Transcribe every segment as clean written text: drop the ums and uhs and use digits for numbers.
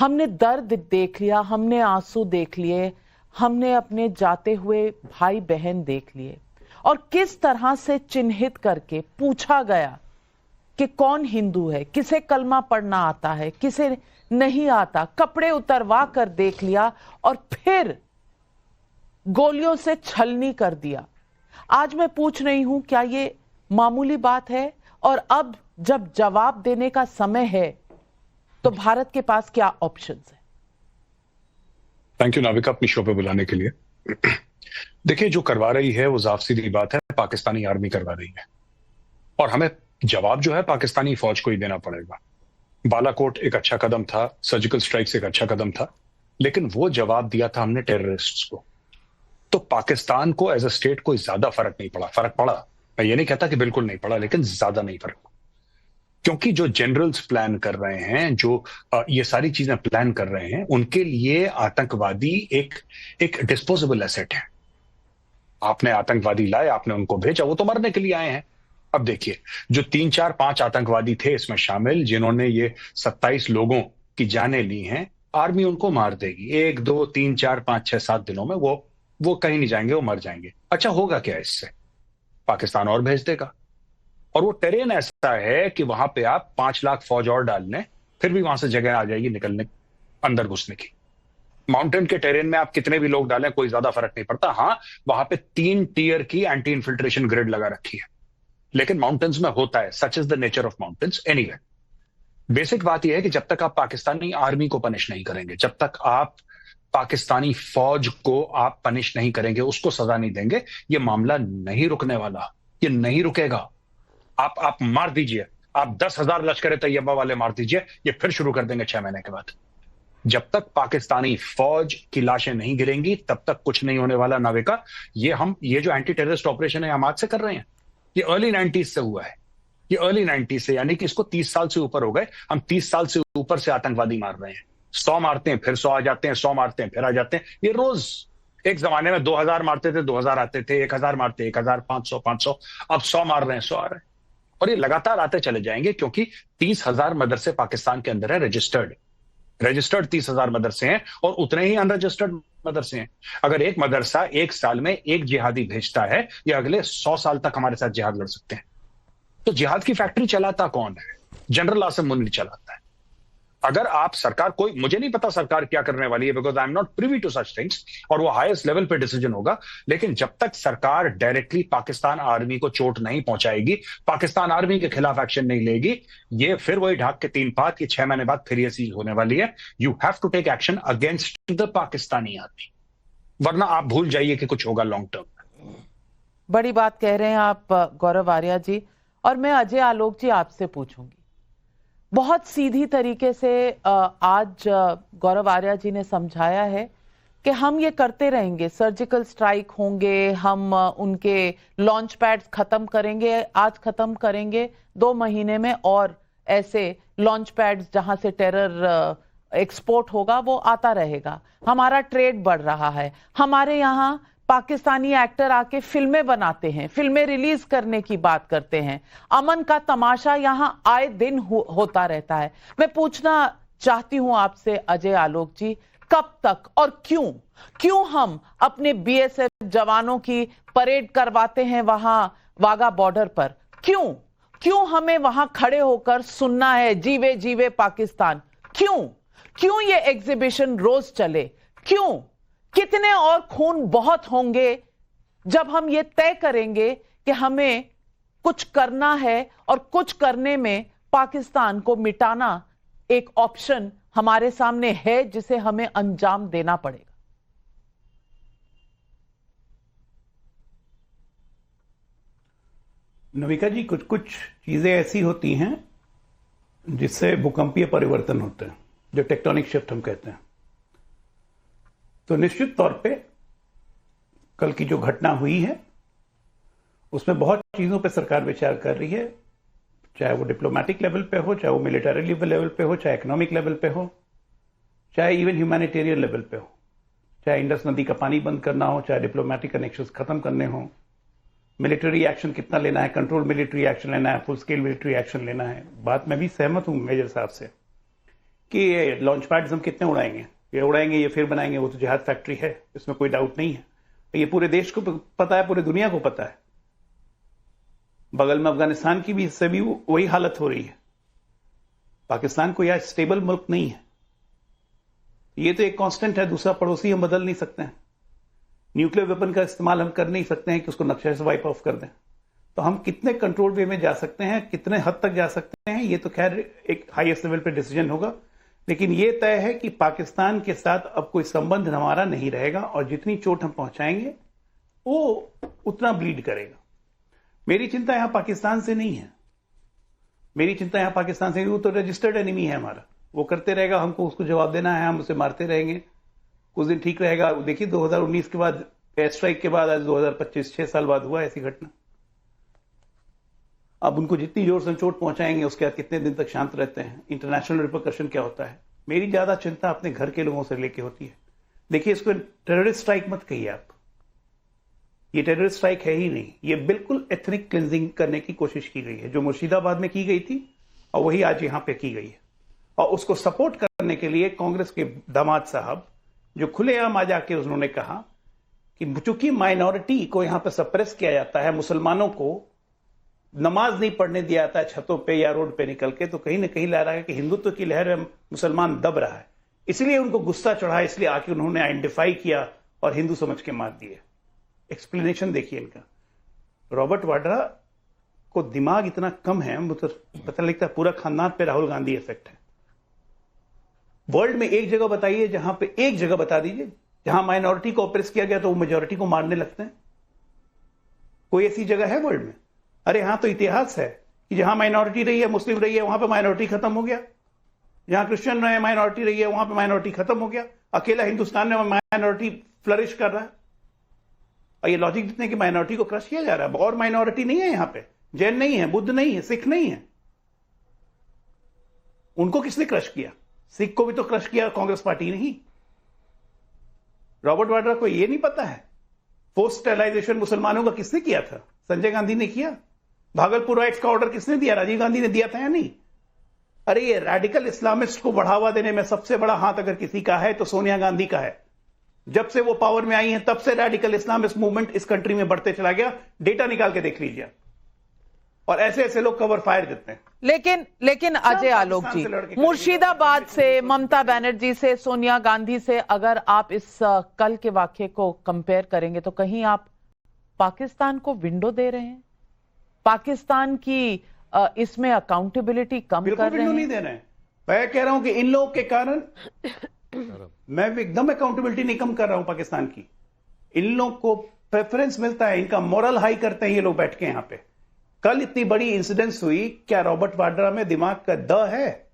हमने दर्द देख लिया, हमने आंसू देख लिए, हमने अपने जाते हुए भाई बहन देख लिए, और किस तरह से चिन्हित करके पूछा गया कि कौन हिंदू है, किसे कलमा पढ़ना आता है, किसे नहीं आता, कपड़े उतरवा कर देख लिया और फिर गोलियों से छलनी कर दिया। आज मैं पूछ रही हूं, क्या ये मामूली बात है? और अब जब जवाब देने का समय है तो भारत के पास क्या ऑप्शंस है? थैंक यू नाविका, अपनी शो पे बुलाने के लिए। देखिए, जो करवा रही है वो साफ सीधी बात है, पाकिस्तानी आर्मी करवा रही है, और हमें जवाब जो है पाकिस्तानी फौज को ही देना पड़ेगा। बालाकोट एक अच्छा कदम था, सर्जिकल स्ट्राइक्स एक अच्छा कदम था, लेकिन वो जवाब दिया था हमने टेररिस्ट्स को। तो पाकिस्तान को एज अ स्टेट कोई ज्यादा फर्क नहीं पड़ा। फर्क पड़ा, मैं ये नहीं कहता कि बिल्कुल नहीं पड़ा, लेकिन ज्यादा नहीं फर्क पड़ा, क्योंकि जो जनरल्स प्लान कर रहे हैं, जो ये सारी चीजें प्लान कर रहे हैं, उनके लिए आतंकवादी एक डिस्पोजेबल एसेट है। आपने आतंकवादी लाए, आपने उनको भेजा, वो तो मरने के लिए आए हैं। अब देखिए, जो 3 4 5 आतंकवादी थे इसमें शामिल, जिन्होंने ये 27 लोगों की जानें ली हैं, आर्मी उनको मार देगी 1 2 3 4 5 6 7 दिनों में। वो कहीं नहीं जाएंगे, वो मर जाएंगे। अच्छा होगा क्या इससे? पाकिस्तान और भेज देगा, और वो टेरेन ऐसा है कि वहां पे आप 5 लाख फौज और डाल लें, फिर भी वहां से जगह आ जाएगी निकलने, अंदर घुसने की। माउंटेन के टेरेन में आप कितने भी लोग डालें, कोई ज्यादा फर्क नहीं पड़ता। हाँ, वहां पे 3 टियर की एंटी इन्फिल्ट्रेशन ग्रिड लगा रखी है, लेकिन माउंटेन्स में होता है, such is the nature of mountains. Anyway, basic बात यह है कि जब तक आप पाकिस्तानी आर्मी को पनिश नहीं करेंगे, जब तक आप पाकिस्तानी फौज को आप पनिश नहीं करेंगे, उसको सजा नहीं देंगे, ये मामला नहीं रुकने वाला, ये नहीं रुकेगा। आप मार दीजिए, आप 10,000 लश्कर तैयबा वाले मार दीजिए, ये फिर शुरू कर देंगे 6 महीने के बाद। जब तक पाकिस्तानी फौज की लाशें नहीं गिरेंगी, तब तक कुछ नहीं होने वाला नाविका। ये जो एंटी टेररिस्ट ऑपरेशन है हम आज से कर रहे हैं, ये अर्ली 90s से हुआ है। ये अर्ली 90s से, यानी कि इसको 30 साल से ऊपर हो गए। हम 30 साल से ऊपर से आतंकवादी मार रहे हैं। 100 मारते हैं, फिर 100 आ जाते हैं, 100 मारते हैं, फिर आ जाते हैं। ये रोज, एक जमाने में 2000 मारते थे, 2000 आते थे, 1000 मारते, 1000, 500, अब 100 मार रहे हैं, 100 आ रहे हैं, और ये लगातार आते चले जाएंगे, क्योंकि 30,000 मदरसे पाकिस्तान के अंदर है, रजिस्टर्ड 30,000 मदरसे हैं, और उतने ही अनरजिस्टर्ड मदरसे हैं। अगर एक मदरसा एक साल में एक जिहादी भेजता है, या अगले 100 साल तक हमारे साथ जिहाद लड़ सकते हैं। तो जिहाद की फैक्ट्री चलाता कौन है? जनरल आसिम मुनीर चलाता है। अगर आप सरकार, कोई, मुझे नहीं पता सरकार क्या करने वाली है, because I am not privy to such things, और वो हाईएस्ट लेवल पे डिसीजन होगा, लेकिन जब तक सरकार डायरेक्टली पाकिस्तान आर्मी को चोट नहीं पहुंचाएगी, पाकिस्तान आर्मी के खिलाफ एक्शन नहीं लेगी, ये फिर वही ढाक के 3 पात कि 6 महीने बाद फिर ये चीज होने वाली है। You have to take action against the Pakistani army, वरना आप भूल जाइए कि कुछ होगा लॉन्ग टर्म। बड़ी बात कह रहे हैं आप गौरव आर्या जी, और मैं अजय आलोक जी आपसे पूछूंगी। बहुत सीधी तरीके से आज गौरव आर्या जी ने समझाया है कि हम ये करते रहेंगे, सर्जिकल स्ट्राइक होंगे, हम उनके लॉन्च पैड्स खत्म करेंगे, आज खत्म करेंगे, 2 महीने में और ऐसे लॉन्च पैड्स जहां से टेरर एक्सपोर्ट होगा वो आता रहेगा। हमारा ट्रेड बढ़ रहा है, हमारे यहाँ पाकिस्तानी एक्टर आके फिल्में बनाते हैं, फिल्में रिलीज करने की बात करते हैं, अमन का तमाशा यहां आए दिन होता रहता है। मैं पूछना चाहती हूं आपसे अजय आलोक जी, कब तक और क्यों हम अपने बीएसएफ जवानों की परेड करवाते हैं वहां वाघा बॉर्डर पर? क्यों हमें वहां खड़े होकर सुनना है जीवे जीवे पाकिस्तान? क्यों ये एग्जीबिशन रोज चले? कितने और खून बहुत होंगे जब हम ये तय करेंगे कि हमें कुछ करना है, और कुछ करने में पाकिस्तान को मिटाना एक ऑप्शन हमारे सामने है जिसे हमें अंजाम देना पड़ेगा। नविका जी, कुछ चीजें ऐसी होती हैं जिससे भूकंपीय परिवर्तन होते हैं, जो टेक्टोनिक शिफ्ट हम कहते हैं। तो निश्चित तौर पे कल की जो घटना हुई है उसमें बहुत चीजों पे सरकार विचार कर रही है, चाहे वो डिप्लोमेटिक लेवल पे हो, चाहे वो मिलिट्री लेवल पे हो, चाहे इकोनॉमिक लेवल पे हो, चाहे इवन ह्यूमैनिटेरियन लेवल पे हो, चाहे इंडस नदी का पानी बंद करना हो, चाहे डिप्लोमेटिक कनेक्शंस खत्म करने हो, मिलिट्री एक्शन कितना लेना है, कंट्रोल मिलिट्री एक्शन लेना है, फुल स्केल मिलिट्री एक्शन लेना है। बात मैं भी सहमत हूं मेजर साहब से कि लॉन्च पैड्स हम कितने उड़ाएंगे, ये फिर बनाएंगे, वो तो जिहाद फैक्ट्री है, इसमें कोई डाउट नहीं है। ये पूरे देश को पता है, पूरे दुनिया को पता है। बगल में अफगानिस्तान की भी इससे भी वही हालत हो रही है। पाकिस्तान कोई आज स्टेबल मुल्क नहीं है। ये तो एक कांस्टेंट है, दूसरा पड़ोसी हम बदल नहीं सकते हैं। न्यूक्लियर वेपन का इस्तेमाल हम कर नहीं सकते हैं कि उसको नक्शे से वाइप ऑफ कर दें। तो हम कितने कंट्रोल वे में जा सकते हैं, कितने हद तक जा सकते हैं, ये तो खैर एक हाईएस्ट लेवल पे डिसीजन होगा। लेकिन ये तय है कि पाकिस्तान के साथ अब कोई संबंध हमारा नहीं रहेगा और जितनी चोट हम पहुंचाएंगे वो उतना ब्लीड करेगा। मेरी चिंता यहां पाकिस्तान से नहीं है, मेरी चिंता यहां पाकिस्तान से, वो तो रजिस्टर्ड एनिमी है हमारा, वो करते रहेगा, हमको उसको जवाब देना है, हम उसे मारते रहेंगे। कुछ दिन ठीक रहेगा। देखिए 2019 के बाद, एयर स्ट्राइक के बाद आज 2025, 6 साल बाद हुआ ऐसी घटना। अब उनको जितनी जोर से चोट पहुंचाएंगे उसके बाद कितने दिन तक शांत रहते हैं, इंटरनेशनल रिपरकशन क्या होता है। मेरी ज्यादा चिंता अपने घर के लोगों से लेके होती है। देखिए इसको टेररिस्ट स्ट्राइक मत कहिए आप, ये टेररिस्ट स्ट्राइक है ही नहीं, ये बिल्कुल एथनिक क्लिंजिंग करने की कोशिश की गई है, जो मुर्शिदाबाद में की गई थी और वही आज यहां पे की गई है। और उसको सपोर्ट करने के लिए कांग्रेस के दामाद साहब जो खुलेआम आ जाके उन्होंने कहा कि चूंकि माइनॉरिटी को यहां पर सप्रेस किया जाता है, मुसलमानों को नमाज नहीं पढ़ने दिया जाता है छतों पे या रोड पे निकल के, तो कहीं ना कहीं लग रहा है कि हिंदुत्व की लहर में मुसलमान दब रहा है, इसलिए उनको गुस्सा चढ़ा, इसलिए आके उन्होंने आइडेंटिफाई किया और हिंदू समझ के मार दिए। एक्सप्लेनेशन देखिए इनका। रॉबर्ट वाड्रा को दिमाग इतना कम है, मुझे पता लगता है पूरा खानदान पे राहुल गांधी इफेक्ट है। वर्ल्ड में एक जगह बताइए, जहां पे एक जगह बता दीजिए जहां माइनॉरिटी को ऑप्रेस किया गया तो वो मेजॉरिटी को मारने लगते हैं। कोई ऐसी जगह है वर्ल्ड में? अरे यहां तो इतिहास है कि जहां माइनॉरिटी रही है, मुस्लिम रही है, वहां पे माइनॉरिटी खत्म हो गया। जहां क्रिश्चियन रहे, माइनॉरिटी रही है, वहां पे माइनॉरिटी खत्म हो गया। अकेला हिंदुस्तान में माइनॉरिटी फ्लरिश कर रहा है। और ये लॉजिक जितने की माइनॉरिटी को क्रश किया जा रहा है। और माइनॉरिटी नहीं है यहां पे, जैन नहीं है, बुद्ध नहीं है, सिख नहीं है। उनको किसने क्रश किया? सिख को भी तो क्रश किया कांग्रेस पार्टी नहीं। रॉबर्ट वाड्रा को यह नहीं पता है फोर्स स्टेरिलाइजेशन मुसलमानों का किसने किया था? संजय गांधी ने किया। भागलपुर राइट्स का ऑर्डर किसने दिया? राजीव गांधी ने दिया था या नहीं? अरे ये रेडिकल इस्लामिस्ट को बढ़ावा देने में सबसे बड़ा हाथ अगर किसी का है तो सोनिया गांधी का है। जब से वो पावर में आई हैं तब से रेडिकल इस्लामिस्ट मूवमेंट इस कंट्री में बढ़ते चला गया। डेटा निकाल के देख लीजिए। और ऐसे ऐसे लोग कवर फायर देते हैं। लेकिन अजय आलोक जी, मुर्शिदाबाद से, ममता बनर्जी से, सोनिया गांधी से अगर आप इस कल के वाक्य को कंपेयर करेंगे तो कहीं आप पाकिस्तान को विंडो दे रहे हैं? पाकिस्तान की इसमें अकाउंटेबिलिटी कम कर रहे हैं? नहीं दे रहे हैं। मैं कह रहा हूं कि इन लोगों के कारण मैं एकदम अकाउंटेबिलिटी नहीं कम कर रहा हूं पाकिस्तान की। इन लोगों को प्रेफरेंस मिलता है, इनका मोरल हाई करते हैं ये लोग बैठ के यहां पे। कल इतनी बड़ी इंसिडेंस हुई, क्या रॉबर्ट वाड्रा में दिमाग का द है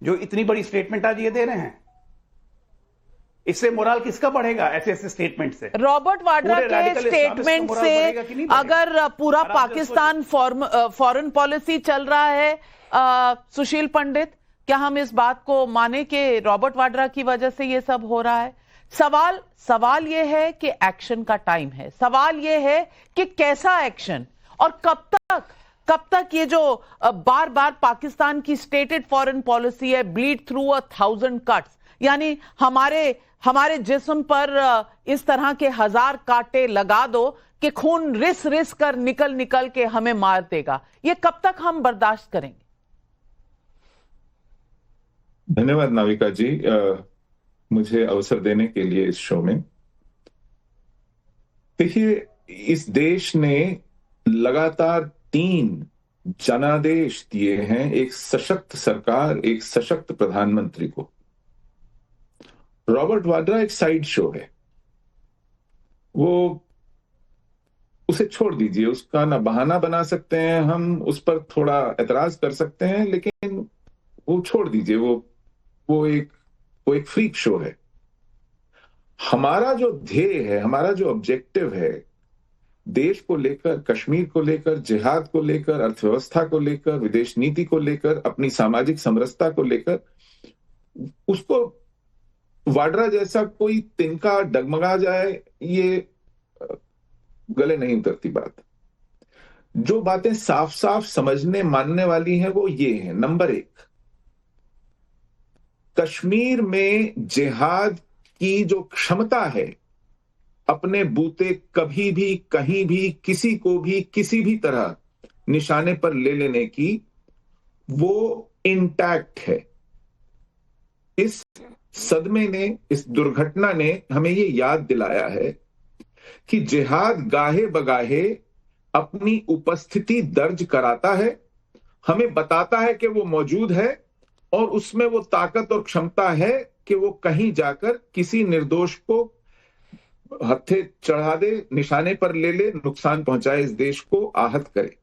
जो इतनी बड़ी स्टेटमेंट आज ये दे रहे हैं? इससे मोरल किसका बढ़ेगा? ऐसे ऐसे स्टेटमेंट से, रॉबर्ट वाड्रा के स्टेटमेंट से अगर पूरा पाकिस्तान फॉरेन पॉलिसी चल रहा है, सुशील पंडित, क्या हम इस बात को माने कि रॉबर्ट वाड्रा की वजह से ये सब हो रहा है? सवाल ये है कि एक्शन का टाइम है। सवाल ये है कि कैसा एक्शन और कब तक ये जो बार बार पाकिस्तान की स्टेटेड फॉरेन पॉलिसी है, ब्लीड थ्रू 1000 कट्स, यानी हमारे जिस्म पर इस तरह के 1000 कांटे लगा दो कि खून रिस कर निकल के हमें मार देगा, ये कब तक हम बर्दाश्त करेंगे? धन्यवाद नाविका जी, मुझे अवसर देने के लिए इस शो में। देखिए, इस देश ने लगातार 3 जनादेश दिए हैं एक सशक्त सरकार, एक सशक्त प्रधानमंत्री को। रॉबर्ट वाड्रा एक साइड शो है, वो उसे छोड़ दीजिए, उसका ना बहाना बना सकते हैं हम, उस पर थोड़ा एतराज कर सकते हैं, लेकिन वो छोड़ दीजिए, वो एक फ्रीक शो है। हमारा जो ध्येय है, हमारा जो ऑब्जेक्टिव है, देश को लेकर, कश्मीर को लेकर, जिहाद को लेकर, अर्थव्यवस्था को लेकर, विदेश नीति को लेकर, अपनी सामाजिक समरसता को लेकर, उसको वाड्रा जैसा कोई तिनका डगमगा जाए, ये गले नहीं उतरती बात। जो बातें साफ साफ समझने मानने वाली हैं वो ये हैं। नंबर 1, कश्मीर में जिहाद की जो क्षमता है अपने बूते कभी भी कहीं भी किसी को भी किसी भी तरह निशाने पर ले लेने की, वो इंटैक्ट है। इस सदमे ने, इस दुर्घटना ने हमें ये याद दिलाया है कि जिहाद गाहे बगाहे अपनी उपस्थिति दर्ज कराता है, हमें बताता है कि वो मौजूद है और उसमें वो ताकत और क्षमता है कि वो कहीं जाकर किसी निर्दोष को हत्थे चढ़ा दे, निशाने पर ले ले, नुकसान पहुंचाए, इस देश को आहत करे।